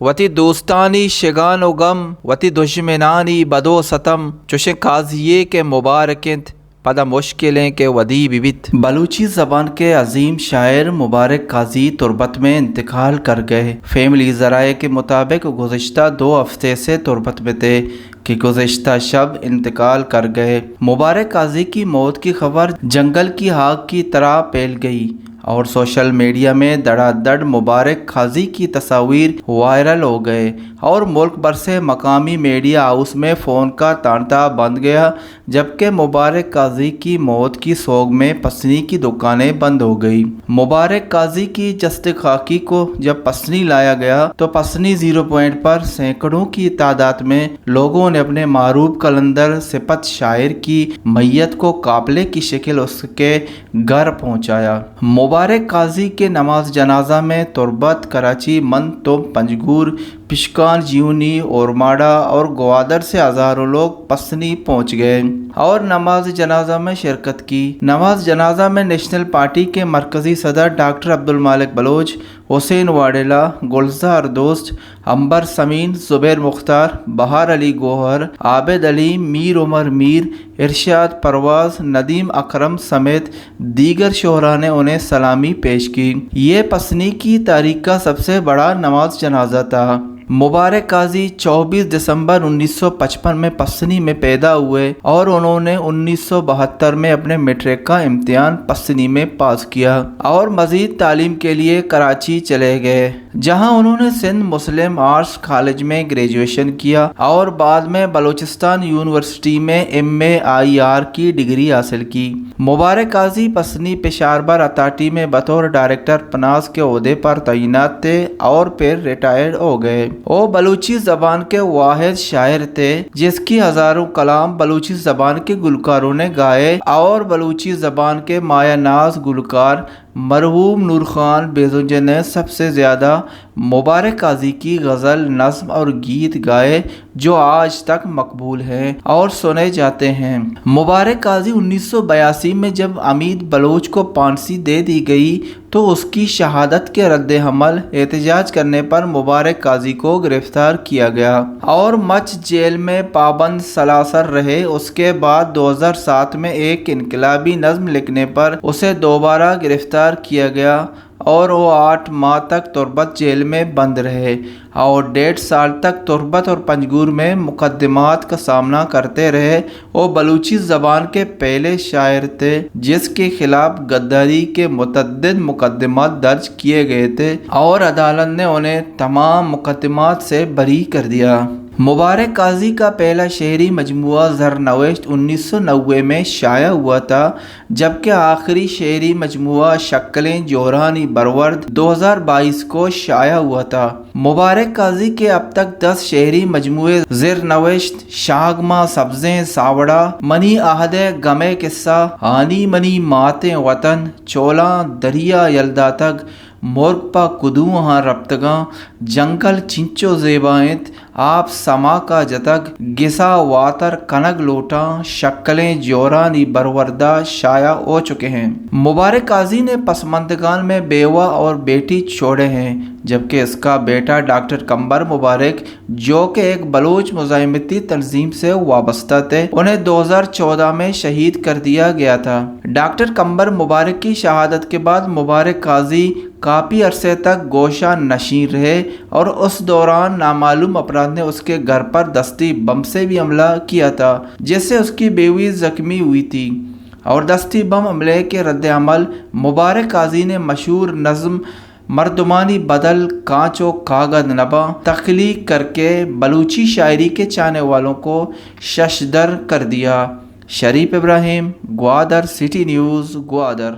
وتی دوستانی شگان و غم وتی دشمنانی بد و ستم چوش قاضیے کے مبارکند پدا مشکلیں کے ودی بیت۔ بلوچی زبان کے عظیم شاعر مبارک قاضی تربت میں انتقال کر گئے۔ فیملی ذرائع کے مطابق گزشتہ 2 ہفتے سے تربت میں تھے کہ گزشتہ شب انتقال کر گئے۔ مبارک قاضی کی موت کی خبر جنگل کی آگ کی طرح پھیل گئی اور سوشل میڈیا میں دھڑا دھڑ مبارک قاضی کی تصاویر وائرل ہو گئے اور ملک بھر سے مقامی میڈیا ہاؤس میں فون کا تانتا بند گیا، جبکہ مبارک قاضی کی موت کی سوگ میں پسنی کی دکانیں بند ہو گئی۔ مبارک قاضی کی جسد خاکی کو جب پسنی لایا گیا تو پسنی زیرو پوائنٹ پر سینکڑوں کی تعداد میں لوگوں نے اپنے معروف قلندر صفت شاعر کی میت کو قافلے کی شکل اس کے گھر پہنچایا۔ مبارک قاضی کے نماز جنازہ میں تربت، کراچی، من تو، پنجگور، پشکان، جیونی، اورماڑہ اور گوادر سے ہزاروں لوگ پسنی پہنچ گئے اور نماز جنازہ میں شرکت کی۔ نماز جنازہ میں نیشنل پارٹی کے مرکزی صدر ڈاکٹر عبدالمالک بلوچ، حسین واڈیلا، گلزار دوست، عنبر سمین، زبیر مختار، بہار علی گوہر، عابد علی، میر عمر میر، ارشاد پرواز، ندیم اکرم سمیت دیگر شہراء نے انہیں سلامی پیش کی۔ یہ پسنی کی تاریخ کا سب سے بڑا نماز جنازہ تھا۔ مبارک قاضی 24 دسمبر 1955 میں پسنی میں پیدا ہوئے اور انہوں نے 1972 میں اپنے میٹرک کا امتحان پسنی میں پاس کیا اور مزید تعلیم کے لیے کراچی چلے گئے، جہاں انہوں نے سندھ مسلم آرٹس کالج میں گریجویشن کیا اور بعد میں بلوچستان یونیورسٹی میں MA کی ڈگری حاصل کی۔ مبارک قاضی پسنی پشاور اتھارٹی میں بطور ڈائریکٹر فنانس کے عہدے پر تعینات تھے اور پھر ریٹائرڈ ہو گئے۔ وہ بلوچی زبان کے واحد شاعر تھے جس کی ہزاروں کلام بلوچی زبان کے گلوکاروں نے گائے اور بلوچی زبان کے مایہ ناز گلوکار مرحوم نور خان بیزنجے نے سب سے زیادہ مبارک قاضی کی غزل، نظم اور گیت گائے جو آج تک مقبول ہیں اور سنے جاتے ہیں۔ مبارک قاضی 1982 میں جب عمید بلوچ کو پھانسی دے دی گئی تو اس کی شہادت کے رد عمل احتجاج کرنے پر مبارک قاضی کو گرفتار کیا گیا اور مچ جیل میں پابند سلاسل رہے۔ اس کے بعد 2007 میں ایک انقلابی نظم لکھنے پر اسے دوبارہ گرفتار کیا گیا اور وہ 8 ماہ تک تربت جیل میں بند رہے اور 1.5 سال تک تربت اور پنجگور میں مقدمات کا سامنا کرتے رہے۔ وہ بلوچی زبان کے پہلے شاعر تھے جس کے خلاف غداری کے متعدد مقدمات درج کیے گئے تھے اور عدالت نے انہیں تمام مقدمات سے بری کر دیا۔ مبارک قاضی کا پہلا شعری مجموعہ زرنوشت 1990 میں شائع ہوا تھا، جبکہ آخری شعری مجموعہ شکلیں جوہرانی برورد 2022 کو شائع ہوا تھا۔ مبارک قاضی کے اب تک 10 شعری مجموعے زرنوشت، شاگماں سبزیں ساوڑا، منی آہدے گمے قصہ، آنی منی ماتیں وطن، چولاں دریا یلدا تک، مرغ پا کدوں ہاں رفتگاں، جنگل چنچو زیبائیں، آپ سما کا جتگ، گسا واتر کنگ لوٹاں، شکلیں جورانی بروردہ شائع ہو چکے ہیں۔ مبارک قاضی نے پسماندگان میں بیوہ اور بیٹی چھوڑے ہیں، جبکہ اس کا بیٹا ڈاکٹر قمبر مبارک جو کہ ایک بلوچ مزاحمتی تنظیم سے وابستہ تھے، انہیں 2014 میں شہید کر دیا گیا تھا۔ ڈاکٹر قمبر مبارک کی شہادت کے بعد مبارک قاضی کافی عرصے تک گوشہ نشین رہے اور اس دوران نامعلوم افراد نے اس کے گھر پر دستی بم سے بھی حملہ کیا تھا جس سے اس کی بیوی زخمی ہوئی تھی اور دستی بم حملے کے رد عمل مبارک قاضی نے مشہور نظم مردمانی بدل کانچ و کاغذ نباں تخلیق کر کے بلوچی شاعری کے چاہنے والوں کو ششدر کر دیا۔ شریف ابراہیم، گوادر سٹی نیوز، گوادر۔